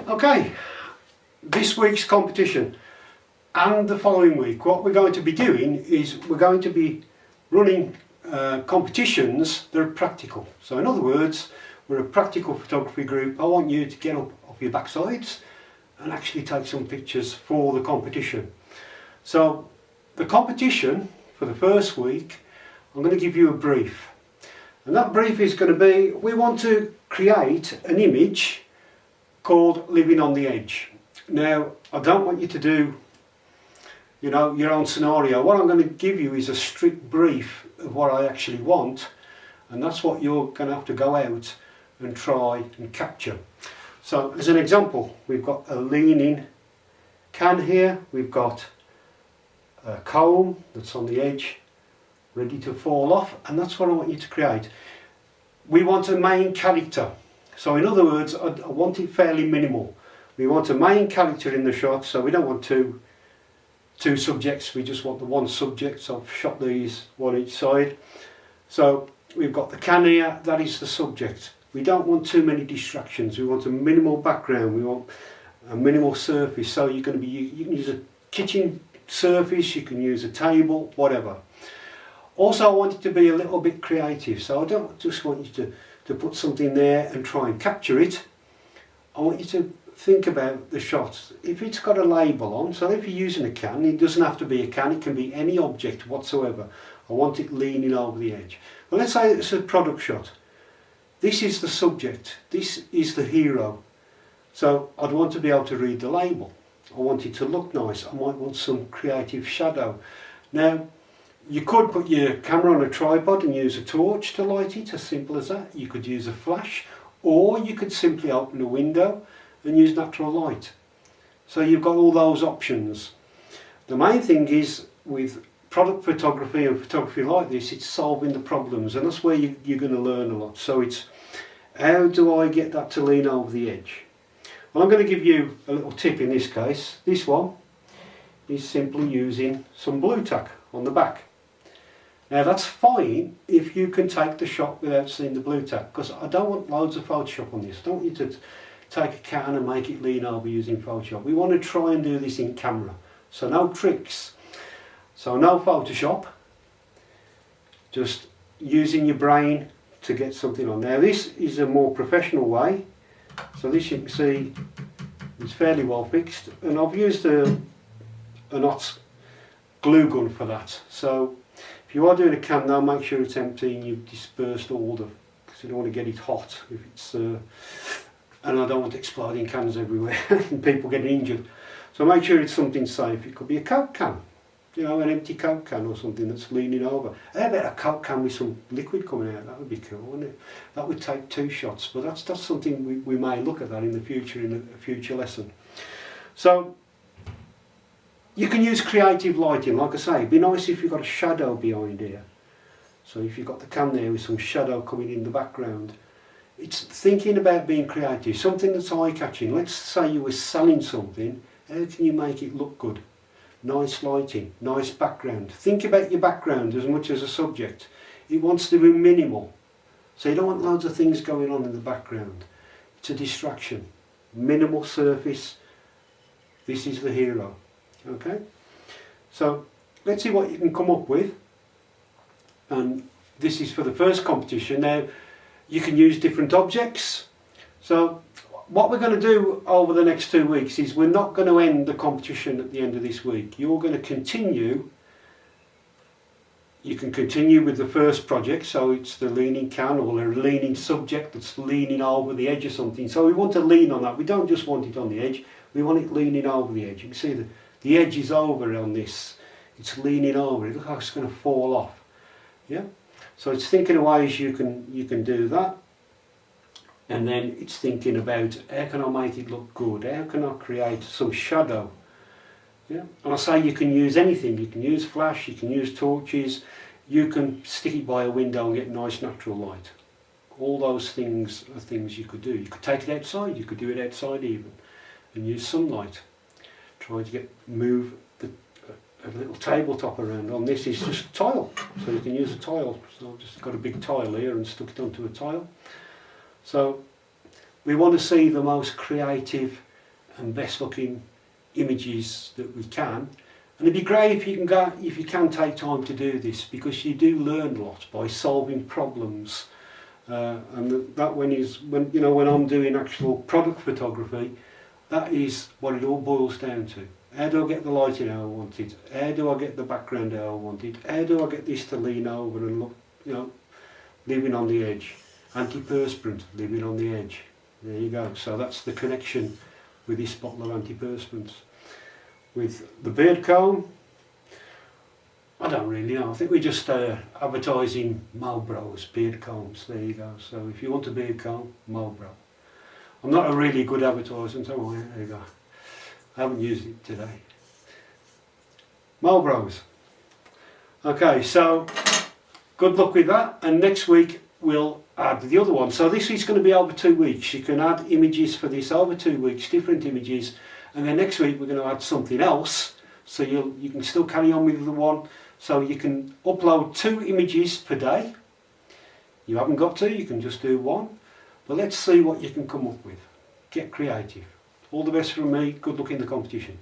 Okay, this week's competition and the following week, what we're going to be doing is we're going to be running competitions that are practical. So in other words, we're a practical photography group. I want you to get up off your backsides and actually take some pictures for the competition. So the competition for the first week, I'm going to give you a brief. And that brief is going to be, we want to create an image called Living on the Edge. Now, I don't want you to do, your own scenario. What I'm going to give you is a strict brief of what I actually want, and that's what you're going to have to go out and try and capture. So, as an example, we've got a leaning can here, we've got a comb that's on the edge, ready to fall off, and that's what I want you to create. We want a main character. So in other words, I want it fairly minimal. We want a main character in the shot, so we don't want two subjects, we just want the one subject. So I've shot these one each side. So we've got the can here, that is the subject. We don't want too many distractions, we want a minimal background, we want a minimal surface. So you can use a kitchen surface, you can use a table, whatever. Also, I want it to be a little bit creative, so I don't just want you to put something there and try and capture it. I want you to think about the shot. If it's got a label on, so if you're using a can, it doesn't have to be a can, it can be any object whatsoever. I want it leaning over the edge. Well, let's say it's a product shot. This is the subject, this is the hero. So I'd want to be able to read the label. I want it to look nice, I might want some creative shadow. Now, you could put your camera on a tripod and use a torch to light it, as simple as that. You could use a flash, or you could simply open a window and use natural light. So you've got all those options. The main thing is, with product photography and photography like this, it's solving the problems, and that's where you're going to learn a lot. So it's, how do I get that to lean over the edge? Well, I'm going to give you a little tip in this case. This one is simply using some blue tack on the back. Now that's fine if you can take the shot without seeing the blue tack, because I don't want loads of Photoshop on this. I don't want you to take a can and make it lean over using Photoshop. We want to try and do this in camera. So no tricks. So no Photoshop. Just using your brain to get something on. Now this is a more professional way. So this, you can see, is fairly well fixed. And I've used a Knott's glue gun for that. So if you are doing a can now, make sure it's empty and you've dispersed all the, because you don't want to get it hot if it's, and I don't want exploding cans everywhere and people getting injured. So make sure it's something safe. It could be a Coke can, an empty Coke can or something that's leaning over. How about a Coke can with some liquid coming out? That would be cool, wouldn't it? That would take 2 shots, but that's something we may look at that in the future, in a future lesson. So you can use creative lighting, like I say. It'd be nice if you've got a shadow behind here. So if you've got the can there with some shadow coming in the background. It's thinking about being creative, something that's eye-catching. Let's say you were selling something, how can you make it look good? Nice lighting, nice background. Think about your background as much as a subject. It wants to be minimal. So you don't want loads of things going on in the background. It's a distraction. Minimal surface. This is the hero. Okay, so let's see what you can come up with. And this is for the first competition. Now you can use different objects. So what we're going to do over the next 2 weeks is we're not going to end the competition at the end of this week. You're going to continue. You can continue with the first project, so it's the leaning can or a leaning subject that's leaning over the edge or something. So we want to lean on that. We don't just want it on the edge, we want it leaning over the edge. You can see the edge is over on this, it's leaning over, it looks like it's going to fall off. Yeah, so it's thinking of ways you can do that, and then it's thinking about how can I make it look good, how can I create some shadow. Yeah, and I say you can use anything, you can use flash, you can use torches, you can stick it by a window and get nice natural light. All those things are things you could do. You could take it outside, you could do it outside even, and use sunlight. Trying to move a little tabletop around. On this is just tile, so you can use a tile. So I've just got a big tile here and stuck it onto a tile. So we want to see the most creative and best looking images that we can. And it'd be great if you can take time to do this, because you do learn a lot by solving problems. And that when I'm doing actual product photography, that is what it all boils down to. How do I get the lighting how I want it? How do I get the background how I want it? How do I get this to lean over and look, living on the edge? Antiperspirant, living on the edge. There you go. So that's the connection with this bottle of antiperspirants. With the beard comb, I don't really know. I think we're just advertising Marlboro's beard combs. There you go. So if you want a beard comb, Marlboro. I'm not a really good advertiser, so there you go. I haven't used it today. Marlboro's. Okay, so good luck with that. And next week we'll add the other one. So this is going to be over 2 weeks. You can add images for this over 2 weeks, different images. And then next week we're going to add something else, so you can still carry on with the one. So you can upload 2 images per day. You haven't got to, you can just do 1. But let's see what you can come up with. Get creative. All the best from me. Good luck in the competition.